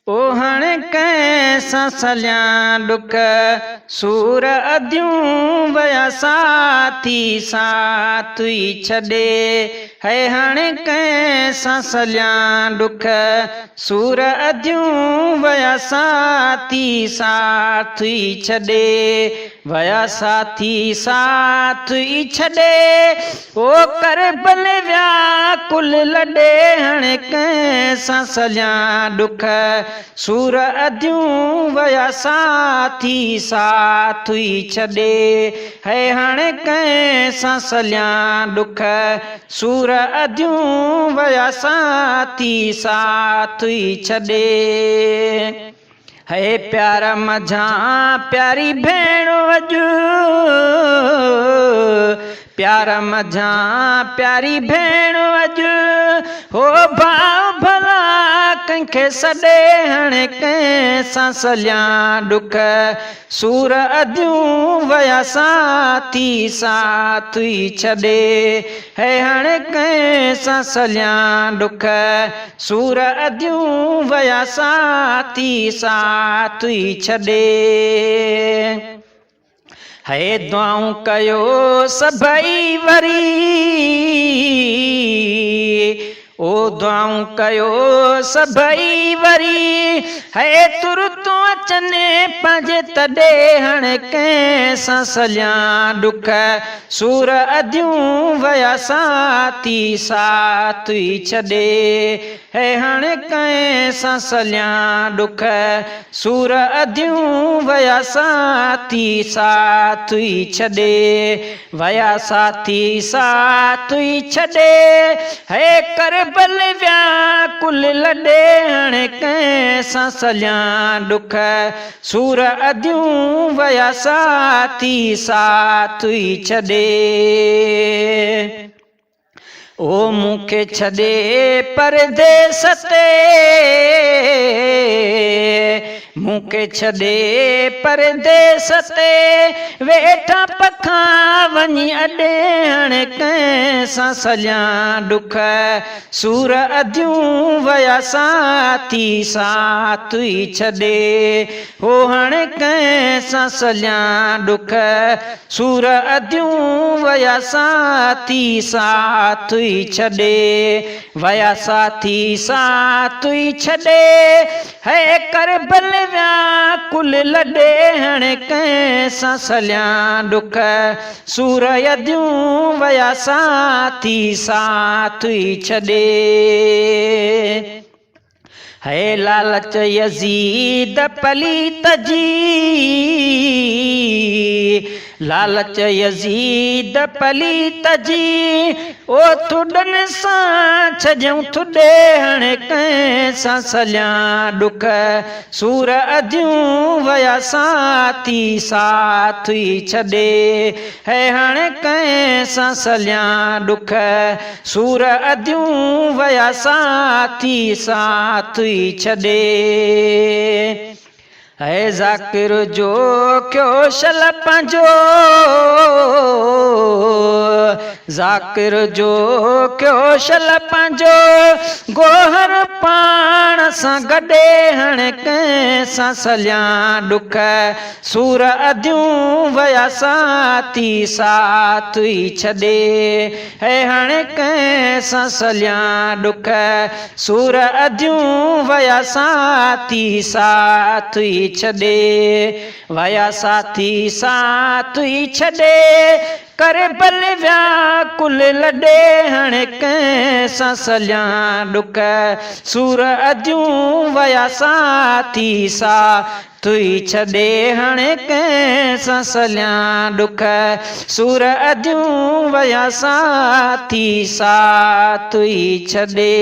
ओहण कैसा सलिया डुक सूर अद्यूं वया साथी साथी छड़े है हण कैसा सलिया डुक सूर अद्यूं वया साथी साथी छड़े वया साथी साथी छड़े ओ कर बल व्याकुल लड़े हण कैसा सलिया डुक सूर अद्यूं वया साथी साथी छड़े है हण कैसा सलिया डुक सूर अद्यूं वया साथी साथी छड़े है प्यारा मझा प्यारी भेण वजू प्यारा मझा प्यारी भेण वजू हो भाव भला कंखे सॾे हण कैसा सलिया डुक सूर अद्यूं वया साथी साथी छड़े है हण कैसा सलिया डुक सूर अद्यूं वया साथी साथी छड़े है दुआऊं कयो सभई वरी ओ दुआऊं कयो सभई वरी है तुरतो अचने पंहिंजे तॾे हण कैसा सलिया डुक सूर अद्यूं वया साथी साथी छड़े है हण कैसा सलिया डुक सूर अद्यूं वया साथी साथी छड़े वया साथी साथी छड़े है कर बल व्याकुल लड़े हण कैसा सलिया डुक सूर अद्यूं वया साथी साथी छड़े ओ मूंखे छड़े परदेस ते मूंखे छड़े परदेस ते वेठा पखा वञी अॾे हण कैसा सलिया डुक सूर अद्यूं वया साथी साथी छड़े हो हण कैसा सलिया डुक सूर अद्यूं वया साथी साथी छड़े वया साथी साथी छड़े है कर बल व्याकुल लड़े हण कैसा सलिया डुक सूर अद्यूं वया साथी साथी छड़े है लालच यजीद पलीत जी लालच यजीद पलीत जी ओ थुडन सां छजऊं थुडे हण कैसा सलिया डुक सूर अद्यूं वया साथी साथी छड़े है हण कैसा सलिया डुक सूर अद्यूं वया साथी साथी छड़े है ज़ाकिर जो क्यों शल पंहिंजो ज़ाकिर जो क्यों शल पंहिंजो गोहर पाण सां गॾे हण कैसा सलिया डुक सूर अद्यूं वया साथी साथी छड़े है हण कैसा सलिया डुक सूर अद्यूं वया साथी साथी छड़े वया साथी साथी छड़े कर बल व्याकुल लड़े हण कैसा सलिया डुक सूर अद्यूं वया साथी साथी छड़े हण कैसा सलिया डुक सूर अद्यूं वया साथी साथी छड़े।